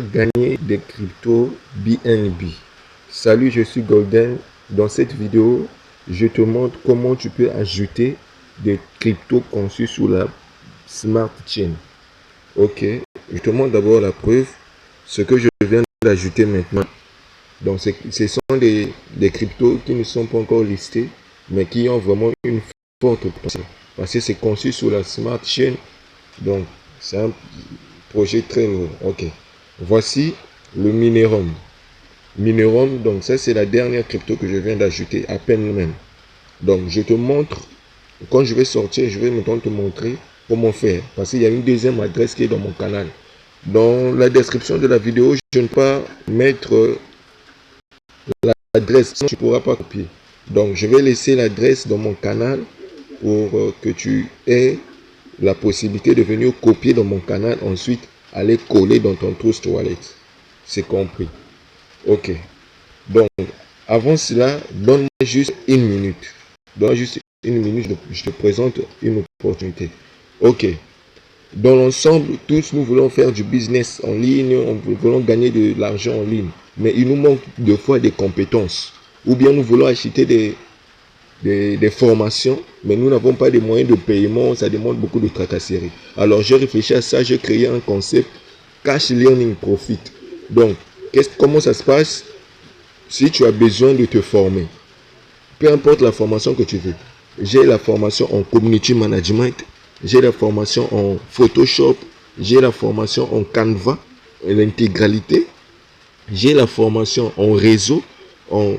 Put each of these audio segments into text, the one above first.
Gagner des cryptos BNB. Salut, je suis Golden. Dans cette vidéo, je te montre comment tu peux ajouter des cryptos conçus sous la Smart Chain. Ok, je te montre d'abord la preuve, ce que je viens d'ajouter maintenant. Donc, ce sont des cryptos qui ne sont pas encore listés, mais qui ont vraiment une forte potentiel. Parce que c'est conçu sous la Smart Chain. Donc, c'est un projet très nouveau. Ok. Voici le Minerum. Minerum, donc ça c'est la dernière crypto que je viens d'ajouter à peine même. Donc je te montre, quand je vais sortir, je vais maintenant te montrer comment faire. Parce qu'il y a une deuxième adresse qui est dans mon canal. Dans la description de la vidéo, je ne peux pas mettre l'adresse, sinon tu ne pourras pas copier. Donc je vais laisser l'adresse dans mon canal pour que tu aies la possibilité de venir copier dans mon canal, ensuite aller coller dans ton Trust Wallet. C'est compris. Ok. Donc, avant cela, donne-moi juste une minute. Donne juste une minute, je te présente une opportunité. Ok. Dans l'ensemble, tous nous voulons faire du business en ligne, nous voulons gagner de l'argent en ligne. Mais il nous manque de fois des compétences. Ou bien nous voulons acheter des formations, mais nous n'avons pas de moyens de paiement, ça demande beaucoup de tracasseries. Alors j'ai réfléchi à ça, j'ai créé un concept Cash Learning Profit. Donc, comment ça se passe? Si tu as besoin de te former, peu importe la formation que tu veux, j'ai la formation en Community Management, j'ai la formation en Photoshop, j'ai la formation en Canva, l'intégralité, j'ai la formation en réseau, en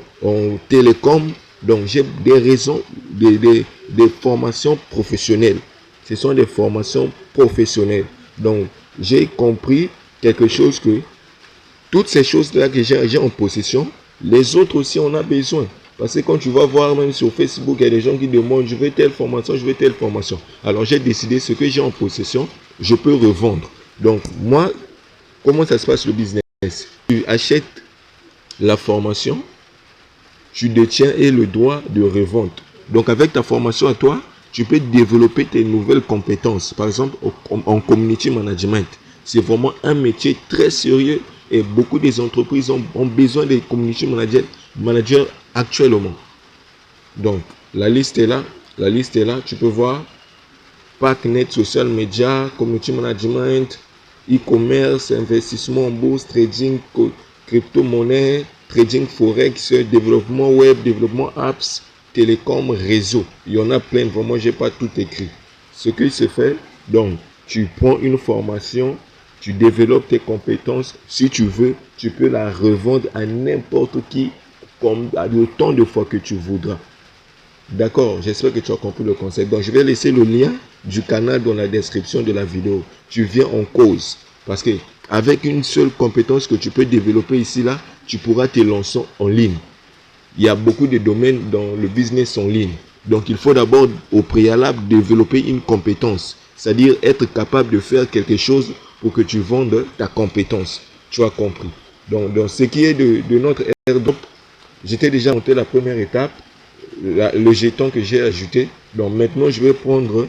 télécom. Donc j'ai des raisons, des formations professionnelles. Ce sont des formations professionnelles. Donc j'ai compris quelque chose, que toutes ces choses-là que j'ai en possession, les autres aussi on a besoin. Parce que quand tu vas voir même sur Facebook, il y a des gens qui demandent je veux telle formation, je veux telle formation. Alors j'ai décidé, ce que j'ai en possession, je peux revendre. Donc moi, comment ça se passe le business? Tu achètes la formation, tu détiens et le droit de revente. Donc avec ta formation à toi, tu peux développer tes nouvelles compétences. Par exemple, en community management, c'est vraiment un métier très sérieux et beaucoup des entreprises ont besoin des community managers actuellement. Donc la liste est là, tu peux voir PackNet, social media, community management, e-commerce, investissement en bourse, trading, crypto-monnaie, trading forex, développement web, développement apps, télécom, réseau. Il y en a plein, vraiment, j'ai pas tout écrit. Ce qui se fait, donc, tu prends une formation, tu développes tes compétences. Si tu veux, tu peux la revendre à n'importe qui, comme à autant de fois que tu voudras. D'accord, j'espère que tu as compris le concept. Donc, je vais laisser le lien du canal dans la description de la vidéo. Tu viens en cause. Parce que avec une seule compétence que tu peux développer ici, là, tu pourras te lancer en ligne. Il y a beaucoup de domaines dans le business en ligne. Donc, il faut d'abord, au préalable, développer une compétence. C'est-à-dire être capable de faire quelque chose pour que tu vendes ta compétence. Tu as compris. Donc ce qui est de notre airdrop, j'étais déjà monté la première étape. Le jeton que j'ai ajouté. Donc maintenant je vais prendre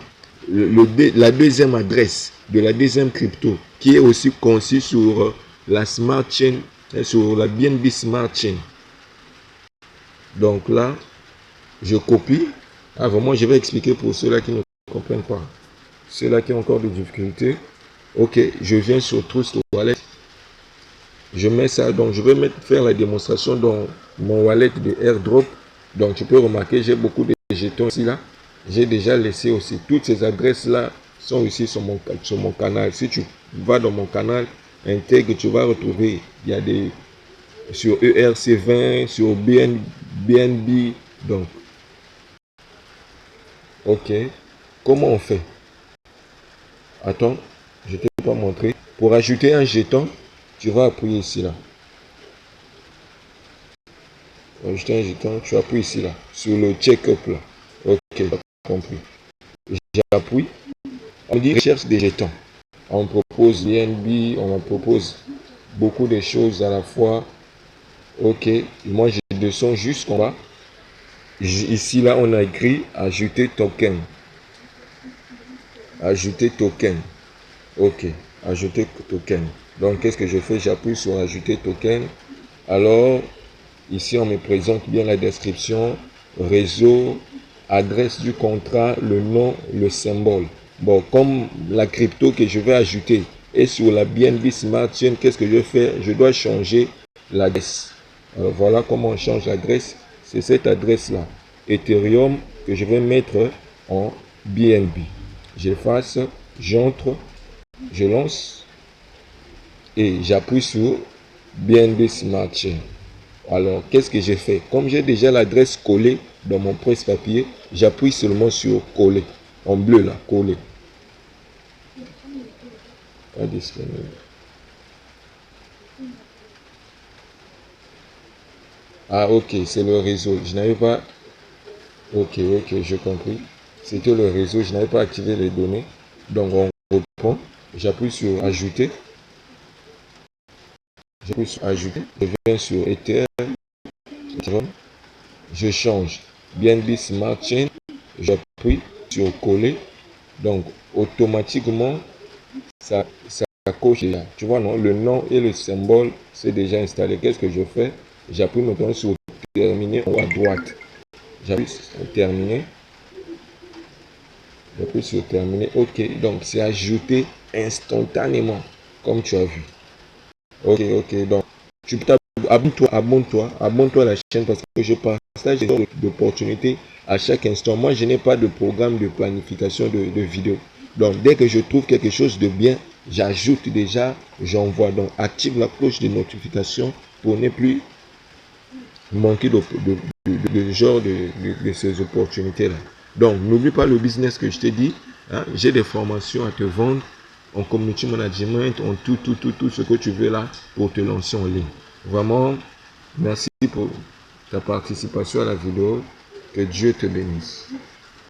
la deuxième adresse de la deuxième crypto, qui est aussi conçue sur la Smart Chain, sur la BNB Smart Chain. Donc là je copie. Vraiment je vais expliquer pour ceux-là qui ne comprennent pas, ceux-là qui ont encore des difficultés. Ok, je viens sur Trust Wallet, je mets ça. Donc je vais faire la démonstration dans mon wallet de airdrop. Donc tu peux remarquer, j'ai beaucoup de jetons ici là. J'ai déjà laissé aussi. Toutes ces adresses là sont ici sur mon canal. Si tu vas dans mon canal, intègre, tu vas retrouver. Il y a des sur ERC20, sur BNB. Donc, ok. Comment on fait? Attends, je ne t'ai pas montré. Pour ajouter un jeton, tu vas appuyer ici là. Ajouter un jeton, tu appuies ici là, sur le check-up là. Ok, j'ai compris. J'appuie. On dit recherche des jetons. On propose BNB, on propose beaucoup de choses à la fois. Ok, moi je descends jusqu'en bas. Ici là, on a écrit ajouter token. Ajouter token. Ok, ajouter token. Donc, qu'est-ce que je fais? J'appuie sur ajouter token. Alors, ici, on me présente bien la description, réseau, adresse du contrat, le nom, le symbole. Bon, comme la crypto que je vais ajouter est sur la BNB Smart Chain, qu'est-ce que je fais? Je dois changer l'adresse. Alors, voilà comment on change l'adresse. C'est cette adresse-là, Ethereum, que je vais mettre en BNB. J'efface, j'entre, je lance et j'appuie sur BNB Smart Chain. Alors, qu'est-ce que j'ai fait? Comme j'ai déjà l'adresse collée dans mon presse-papier, j'appuie seulement sur coller. En bleu là, coller. Pas disponible. Ah, ok, c'est le réseau. Je n'avais pas. Ok, j'ai compris. C'était le réseau, je n'avais pas activé les données. Donc, on reprend. J'appuie sur ajouter. J'appuie sur ajouter. Je viens sur Ethereum. Je change. BNB Smart Chain. J'appuie sur coller. Donc, automatiquement, ça coche là. Tu vois, non? Le nom et le symbole, c'est déjà installé. Qu'est-ce que je fais? J'appuie maintenant sur terminer à droite. J'appuie sur terminer. J'appuie sur terminer. Ok, donc c'est ajouté instantanément, comme tu as vu. Ok, donc tu peux abonne-toi à la chaîne parce que je partage des opportunités à chaque instant. Moi, je n'ai pas de programme de planification de vidéos. Donc, dès que je trouve quelque chose de bien, j'ajoute déjà, j'envoie. Donc, active la cloche de notification pour ne plus manquer de genre de ces opportunités-là. Donc, n'oublie pas le business que je t'ai dit. Hein, j'ai des formations à te vendre en community management, en tout ce que tu veux là pour te lancer en ligne. Vraiment, merci pour ta participation à la vidéo. Que Dieu te bénisse.